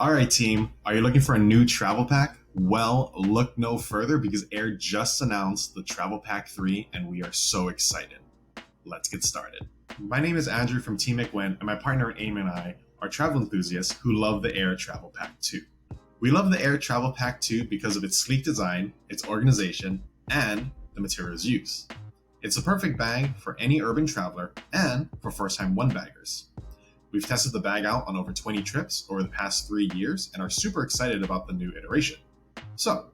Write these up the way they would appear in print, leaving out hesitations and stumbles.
All right, team. Are you looking for a new travel pack? Well, look no further because Air just announced the Travel Pack 3 and we are so excited. Let's get started. My name is Andrew from Team McWin and my partner Aim and I are travel enthusiasts who love the Aer Travel Pack 2. We love the Aer Travel Pack 2 because of its sleek design, its organization, and the materials used. It's a perfect bag for any urban traveler and for first-time one-baggers. We've tested the bag out on over 20 trips over the past 3 years and are super excited about the new iteration. So,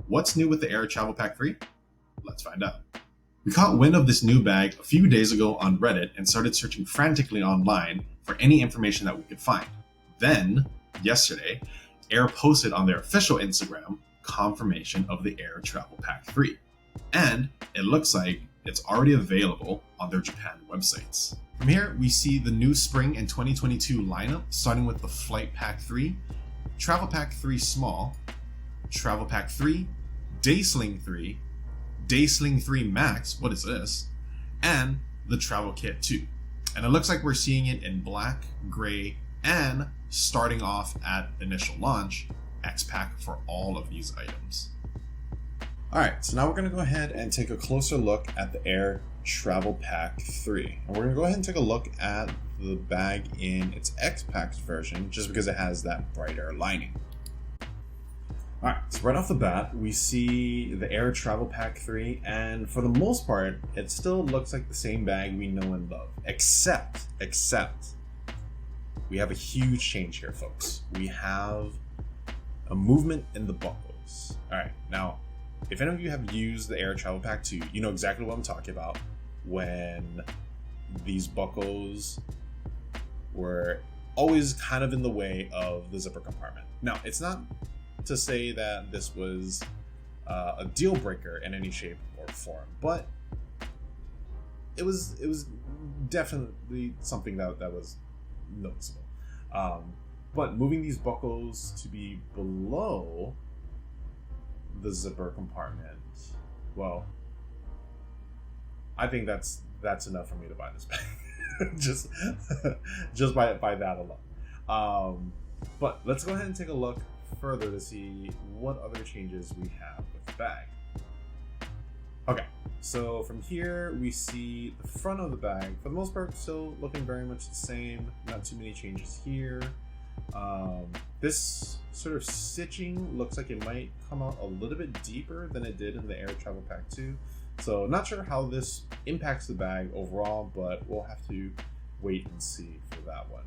what's new with the Aer Travel Pack 3? Let's find out. We caught wind of this new bag a few days ago on Reddit and started searching frantically online for any information that we could find. Then, yesterday, Air posted on their official Instagram confirmation of the Aer Travel Pack 3. And it looks like it's already available on their Japan websites. From here, we see the new spring and 2022 lineup, starting with the Flight Pack 3, Travel Pack 3 Small, Travel Pack 3, Day Sling 3, Day Sling 3 Max, what is this? And the Travel Kit 2. And it looks like we're seeing it in black, gray, and starting off at initial launch, x-pac for all of these items. Alright, so now we're going to go ahead and take a closer look at the Aer Travel Pack 3. And we're going to go ahead and take a look at the bag in its x-pac version, just because it has that brighter lining. Alright, so right off the bat, we see the Aer Travel Pack 3, and for the most part, it still looks like the same bag we know and love. Except, we have a huge change here, folks. We have a movement in the buckles. Alright, now, if any of you have used the Aer Travel Pack 2, you know exactly what I'm talking about when these buckles were always kind of in the way of the zipper compartment. Now, it's not to say that this was a deal breaker in any shape or form, but it was definitely something that was noticeable. But moving these buckles to be below the zipper compartment, well, I think that's enough for me to buy this bag. just by that alone. But let's go ahead and take a look further to see what other changes we have with the bag. Okay, so from here we see the front of the bag, for the most part still looking very much the same, not too many changes here. This sort of stitching looks like it might come out a little bit deeper than it did in the Aer Travel Pack 2. So not sure how this impacts the bag overall, but we'll have to wait and see for that one.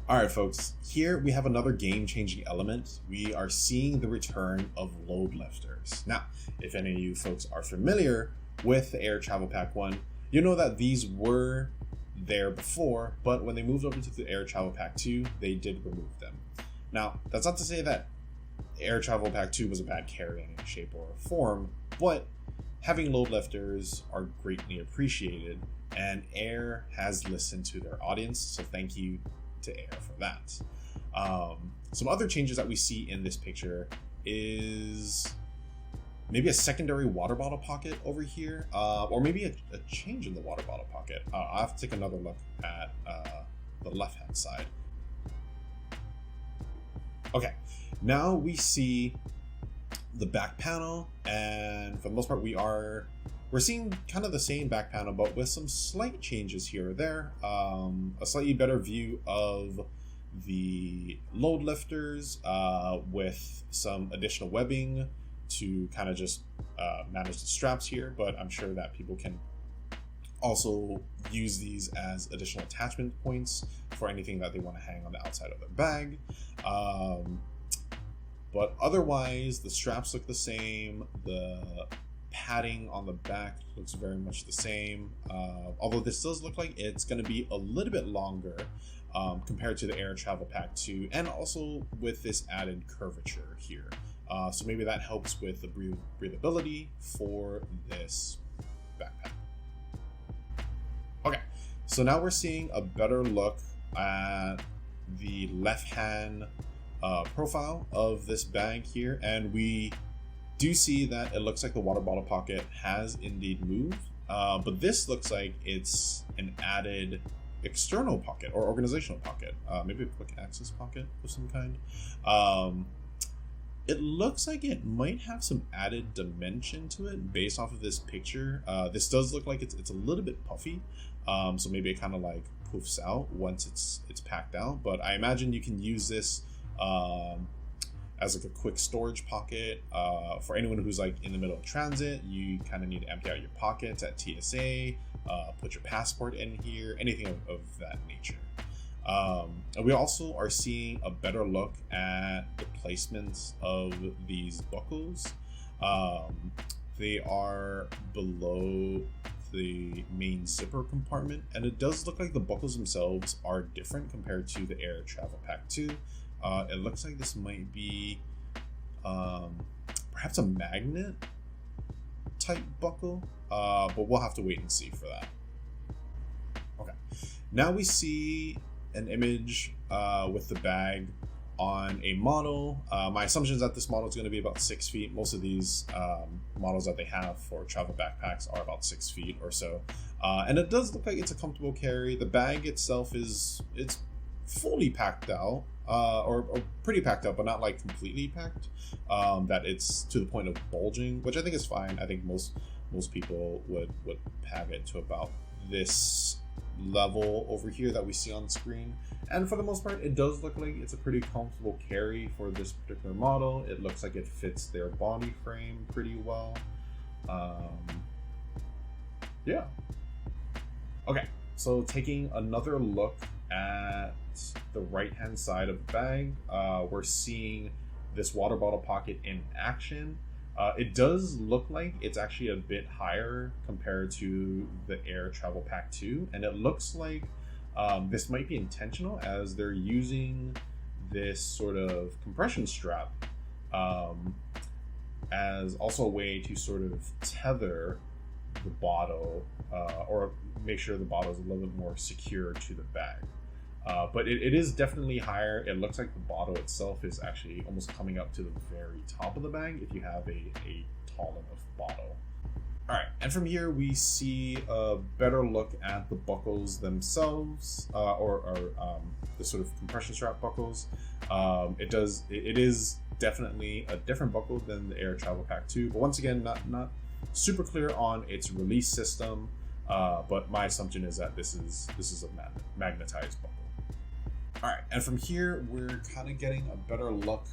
Alright folks, here we have another game-changing element. We are seeing the return of load lifters. Now, if any of you folks are familiar with the Aer Travel Pack 1, you know that these were there before, but when they moved over to the Aer Travel Pack 2, they did remove them. Now, that's not to say that Aer Travel Pack 2 was a bad carry in any shape or form, but having load lifters are greatly appreciated, and Aer has listened to their audience, so thank you to Aer for that. Some other changes that we see in this picture is maybe a secondary water bottle pocket over here, or maybe a change in the water bottle pocket. I'll have to take another look at the left-hand side. Okay, now we see the back panel, and for the most part we're seeing kind of the same back panel, but with some slight changes here or there. A slightly better view of the load lifters with some additional webbing to kind of just manage the straps here, but I'm sure that people can also use these as additional attachment points for anything that they want to hang on the outside of their bag. But otherwise, the straps look the same. The padding on the back looks very much the same. Although this does look like it's going to be a little bit longer compared to the Aer Travel Pack 2, and also with this added curvature here. So maybe that helps with the breathability for this backpack. Okay, so now we're seeing a better look at the left-hand profile of this bag here, and we do see that it looks like the water bottle pocket has indeed moved, but this looks like it's an added external pocket or organizational pocket, maybe a quick access pocket of some kind. It looks like it might have some added dimension to it based off of this picture. This does look like it's a little bit puffy, so maybe it kind of like poofs out once it's packed out. But I imagine you can use this as like a quick storage pocket for anyone who's like in the middle of transit. You kind of need to empty out your pockets at TSA, put your passport in here, anything of that nature. We also are seeing a better look at the placements of these buckles. They are below the main zipper compartment, and it does look like the buckles themselves are different compared to the Aer Travel Pack 2. It looks like this might be perhaps a magnet type buckle, but we'll have to wait and see for that. Okay, now we see an image with the bag on a model. My assumption is that this model is going to be about 6 feet. Most of these models that they have for travel backpacks are about 6 feet or so, and it does look like it's a comfortable carry. The bag itself it's fully packed out, or pretty packed out, but not like completely packed, that it's to the point of bulging, which I think is fine. I think most people would pack it to about this level over here that we see on the screen, and for the most part it does look like it's a pretty comfortable carry for this particular model. It looks like it fits their body frame pretty well. Yeah. Okay, so taking another look at the right hand side of the bag, we're seeing this water bottle pocket in action. It does look like it's actually a bit higher compared to the Aer Travel Pack 2, and it looks like this might be intentional, as they're using this sort of compression strap as also a way to sort of tether the bottle, or make sure the bottle is a little bit more secure to the bag. But it is definitely higher. It looks like the bottle itself is actually almost coming up to the very top of the bag if you have a tall enough bottle. All right, and from here we see a better look at the buckles themselves, or the sort of compression strap buckles. It is definitely a different buckle than the Aer Travel Pack 2, but once again, not super clear on its release system. But my assumption is that this is a magnetized buckle. All right, and from here we're kind of getting a better look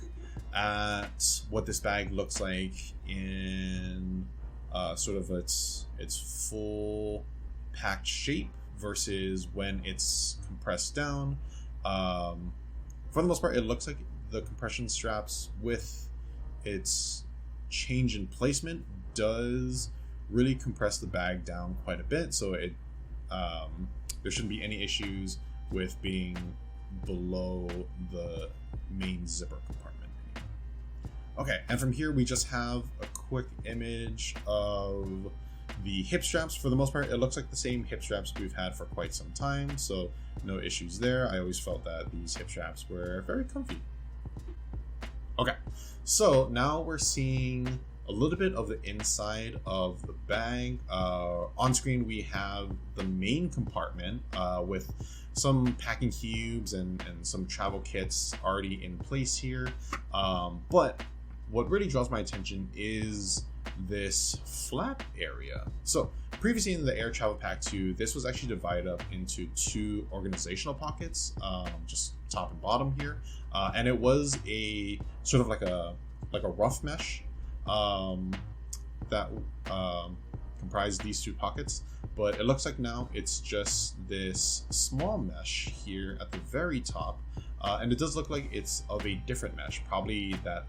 at what this bag looks like in sort of its full packed shape versus when it's compressed down. For the most part, it looks like the compression straps with its change in placement does really compress the bag down quite a bit, so it there shouldn't be any issues with being below the main zipper compartment. Okay, and from here we just have a quick image of the hip straps. For the most part, it looks like the same hip straps we've had for quite some time, so no issues there. I always felt that these hip straps were very comfy. Okay, so now we're seeing a little bit of the inside of the bag. On screen we have the main compartment with some packing cubes and some travel kits already in place here. But what really draws my attention is this flap area. So previously in the Aer Travel Pack 2, this was actually divided up into 2 organizational pockets, just top and bottom here. And it was a sort of like a rough mesh that comprised these 2 pockets, but it looks like now it's just this small mesh here at the very top, and it does look like it's of a different mesh, probably that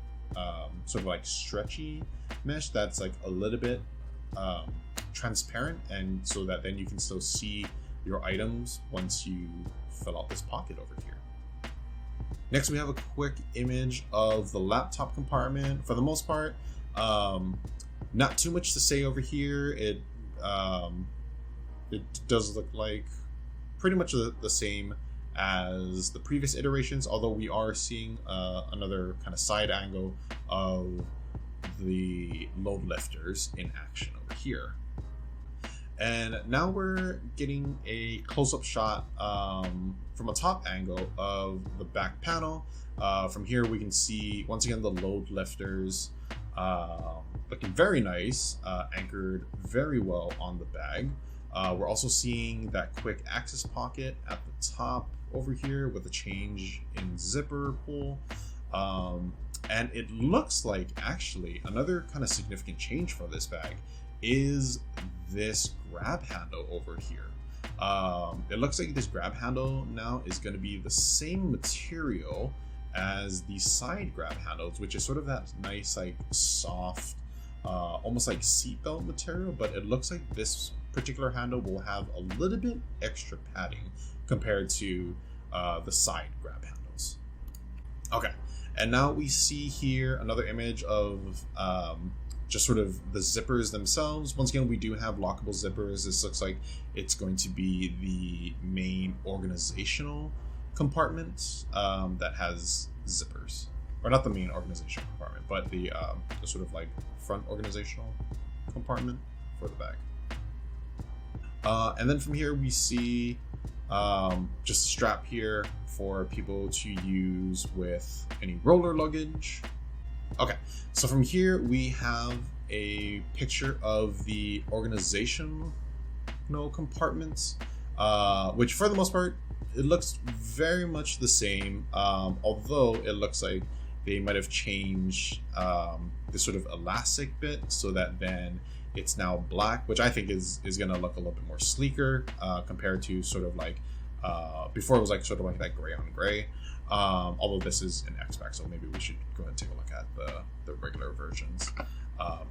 sort of like stretchy mesh that's like a little bit transparent, and so that then you can still see your items once you fill out this pocket over here. Next, we have a quick image of the laptop compartment. For the most part, not too much to say over here. It does look like pretty much the same as the previous iterations, although we are seeing another kind of side angle of the load lifters in action over here. And now we're getting a close-up shot from a top angle of the back panel. From here we can see once again the load lifters looking very nice, anchored very well on the bag. We're also seeing that quick access pocket at the top over here with a change in zipper pull. And it looks like actually another kind of significant change for this bag is this grab handle over here. It looks like this grab handle now is going to be the same material as the side grab handles, which is sort of that nice, like soft, almost like seatbelt material, but it looks like this particular handle will have a little bit extra padding compared to the side grab handles. Okay, and now we see here another image of just sort of the zippers themselves. Once again, we do have lockable zippers. This looks like it's going to be the main organizational compartment that has zippers, or not the main organizational compartment, but the sort of like front organizational compartment for the bag. And then from here we see just a strap here for people to use with any roller luggage. Okay, so from here we have a picture of the organizational compartments, which for the most part it looks very much the same, although it looks like they might have changed this sort of elastic bit so that then it's now black, which I think is going to look a little bit more sleeker compared to sort of like before it was like sort of like that gray on gray. Although this is an x-pac, so maybe we should go ahead and take a look at the regular versions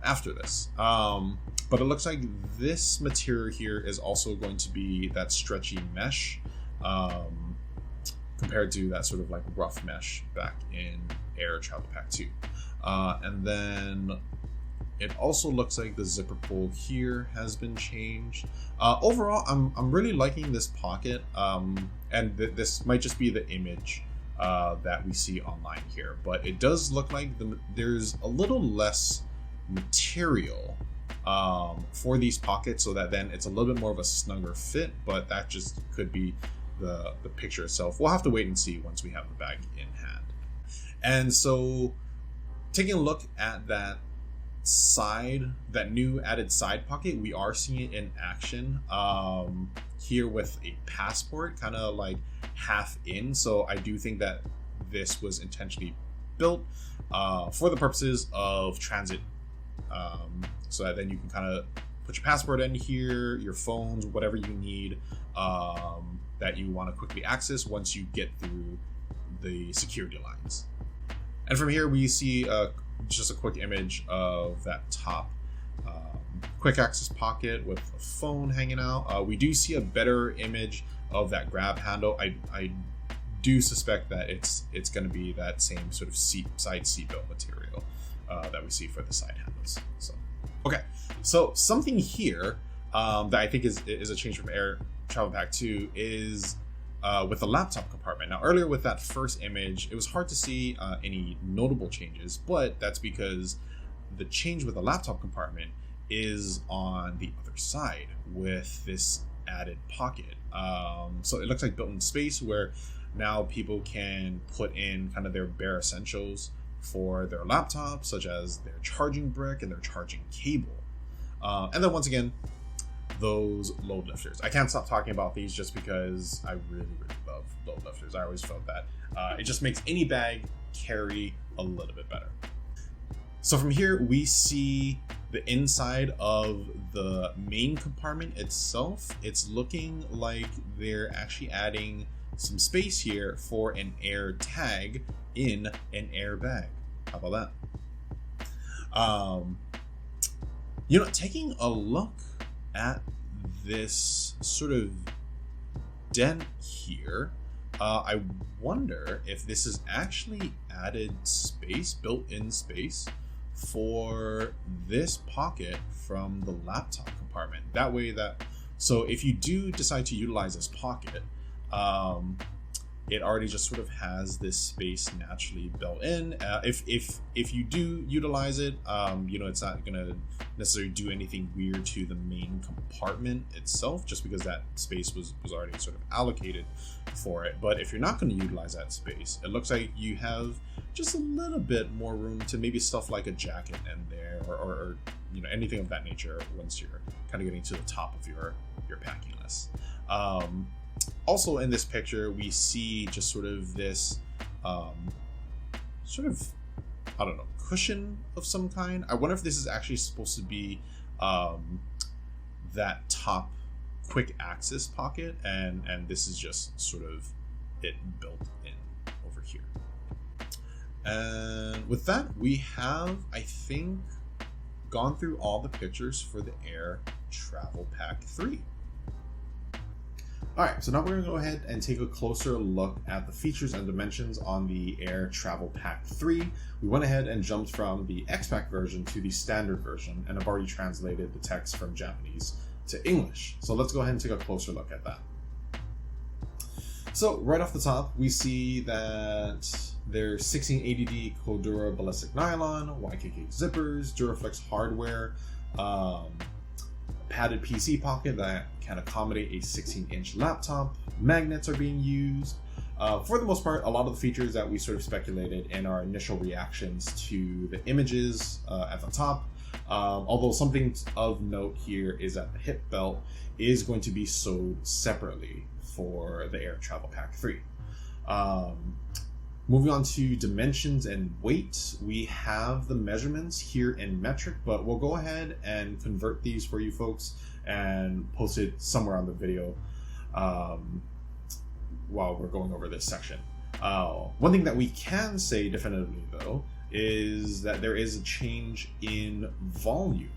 after this. But it looks like this material here is also going to be that stretchy mesh compared to that sort of like rough mesh back in Aer Travel Pack 2. And then it also looks like the zipper pull here has been changed. Overall, I'm really liking this pocket, and this might just be the image that we see online here, but it does look like there's a little less material for these pockets, so that then it's a little bit more of a snugger fit, but that just could be the picture itself. We'll have to wait and see once we have the bag in hand. And so taking a look at that new added side pocket, we are seeing it in action here with a passport kind of like half in. So I do think that this was intentionally built for the purposes of transit, so that then you can kind of put your passport in here, your phones, whatever you need that you want to quickly access once you get through the security lines. And from here we see just a quick image of that top quick access pocket with a phone hanging out. We do see a better image of that grab handle. I do suspect that it's going to be that same sort of side seatbelt material that we see for the side handles. So okay, so something here that I think is a change from Aer Travel Pack 2 is with the laptop compartment. Now earlier with that first image, it was hard to see any notable changes, but that's because the change with the laptop compartment is on the other side with this added pocket. So it looks like built-in space where now people can put in kind of their bare essentials for their laptop, such as their charging brick and their charging cable. And then once again, those load lifters. I can't stop talking about these just because I really, really love load lifters. I always felt that it just makes any bag carry a little bit better. So from here, we see the inside of the main compartment itself. It's looking like they're actually adding some space here for an Aer tag in an Aer bag. How about that? Taking a look at this sort of dent here, I wonder if this is actually added space, built-in space for this pocket from the laptop compartment. So if you do decide to utilize this pocket, it already just sort of has this space naturally built in. If you do utilize it, it's not gonna necessarily do anything weird to the main compartment itself, just because that space was already sort of allocated for it. But if you're not going to utilize that space, it looks like you have just a little bit more room to maybe stuff like a jacket in there, or anything of that nature once you're kind of getting to the top of your packing list. Also in this picture, we see just sort of this cushion of some kind. I wonder if this is actually supposed to be that top quick access pocket, and this is just sort of it built in over here. And with that, we have, I think, gone through all the pictures for the Aer Travel Pack 3. Alright, so now we're going to go ahead and take a closer look at the features and dimensions on the Aer Travel Pack 3. We went ahead and jumped from the x-pac version to the standard version, and I've already translated the text from Japanese to English. So let's go ahead and take a closer look at that. So right off the top, we see that there's 1680D Cordura ballistic nylon, YKK zippers, Duraflex hardware, padded PC pocket that can accommodate a 16-inch laptop. Magnets are being used. For the most part, a lot of the features that we sort of speculated in our initial reactions to the images at the top. Although something of note here is that the hip belt is going to be sewed separately for the Aer Travel Pack 3. Moving on to dimensions and weight, we have the measurements here in metric, but we'll go ahead and convert these for you folks and post it somewhere on the video while we're going over this section. One thing that we can say definitively though is that there is a change in volume.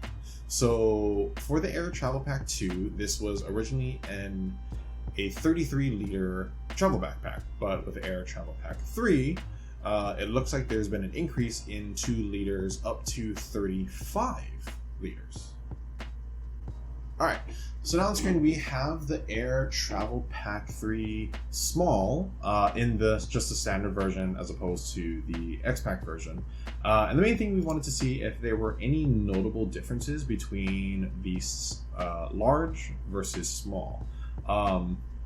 So for the Aer Travel Pack 2, this was originally a 33-liter travel backpack, but with the Aer Travel Pack 3, it looks like there's been an increase in 2 liters up to 35 liters. Alright, so now on the screen we have the Aer Travel Pack 3 small in just the standard version as opposed to the x-pac version. And the main thing we wanted to see if there were any notable differences between the large versus small.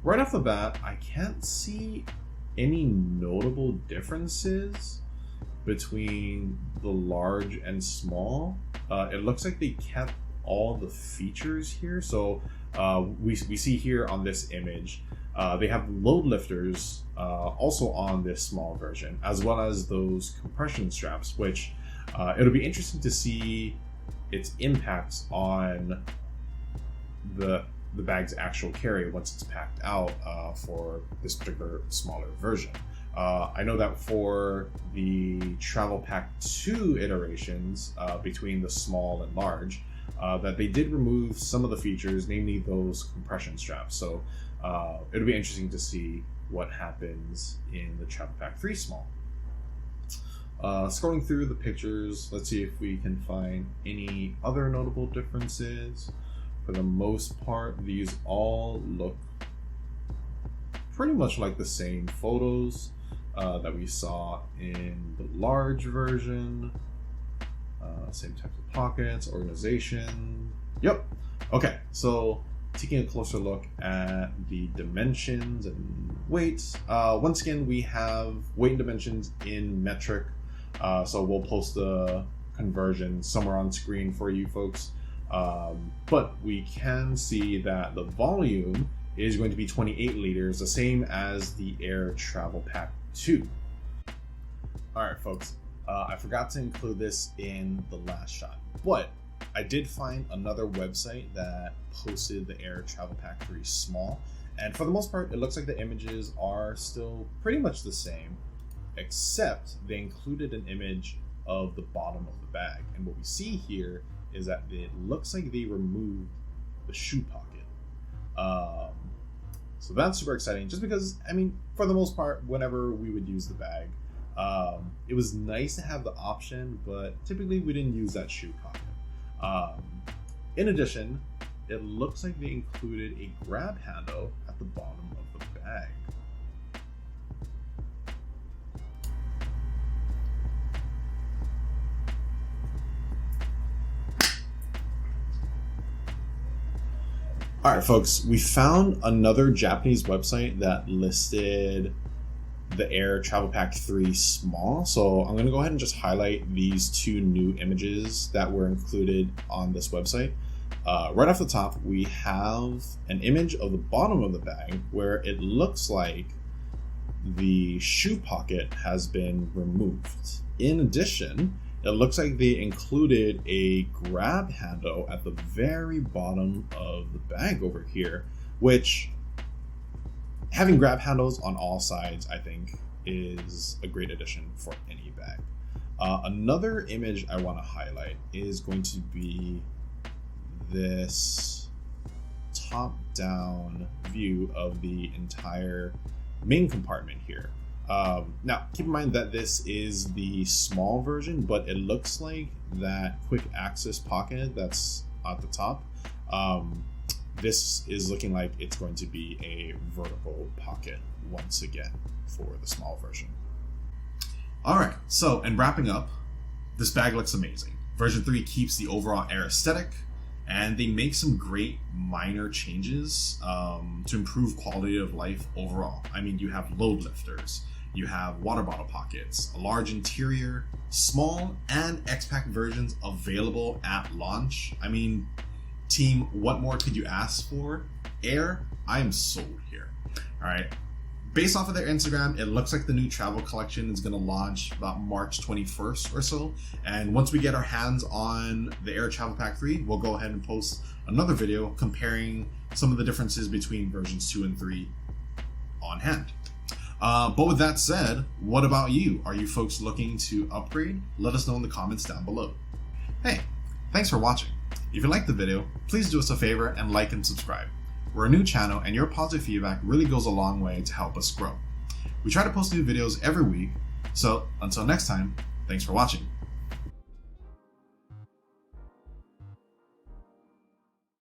Right off the bat, I can't see any notable differences between the large and small. It looks like they kept all the features here. So we see here on this image, they have load lifters also on this small version, as well as those compression straps, which it'll be interesting to see its impacts on the bag's actual carry once it's packed out for this particular smaller version. I know that for the Travel Pack 2 iterations between the small and large, that they did remove some of the features, namely those compression straps. So it'll be interesting to see what happens in the Travel Pack 3 small. Scrolling through the pictures, let's see if we can find any other notable differences. For the most part, these all look pretty much like the same photos that we saw in the large version. Same types of pockets, organization. Yep. Okay, so taking a closer look at the dimensions and weights. Once again, we have weight and dimensions in metric. So we'll post the conversion somewhere on screen for you folks. But we can see that the volume is going to be 28 liters, the same as the Aer Travel Pack 2. Alright folks, I forgot to include this in the last shot, but I did find another website that posted the Aer Travel Pack 3 small, and for the most part it looks like the images are still pretty much the same, except they included an image of the bottom of the bag, and what we see here is that it looks like they removed the shoe pocket. So that's super exciting, just because, I mean, for the most part, whenever we would use the bag, it was nice to have the option, but typically we didn't use that shoe pocket. In addition, it looks like they included a grab handle at the bottom of the bag. All right, folks, we found another Japanese website that listed the Aer Travel Pack 3 small. So I'm going to go ahead and just highlight these two new images that were included on this website. Right off the top, we have an image of the bottom of the bag where it looks like the shoe pocket has been removed. In addition, it looks like they included a grab handle at the very bottom of the bag over here, which having grab handles on all sides, I think, is a great addition for any bag. Another image I want to highlight is going to be this top-down view of the entire main compartment here. Now, keep in mind that this is the small version, but it looks like that quick access pocket that's at the top. This is looking like it's going to be a vertical pocket once again for the small version. All right, so and wrapping up, this bag looks amazing. Version 3 keeps the overall Aer aesthetic, and they make some great minor changes to improve quality of life overall. I mean, you have load lifters, you have water bottle pockets, a large interior, small and x-pac versions available at launch. I mean, team, what more could you ask for? Aer, I am sold here. All right. Based off of their Instagram, it looks like the new travel collection is going to launch about March 21st or so. And once we get our hands on the Aer Travel Pack 3, we'll go ahead and post another video comparing some of the differences between versions 2 and 3 on hand. But with that said, what about you? Are you folks looking to upgrade? Let us know in the comments down below. Hey, thanks for watching. If you liked the video, please do us a favor and like and subscribe. We're a new channel and your positive feedback really goes a long way to help us grow. We try to post new videos every week, so until next time, thanks for watching.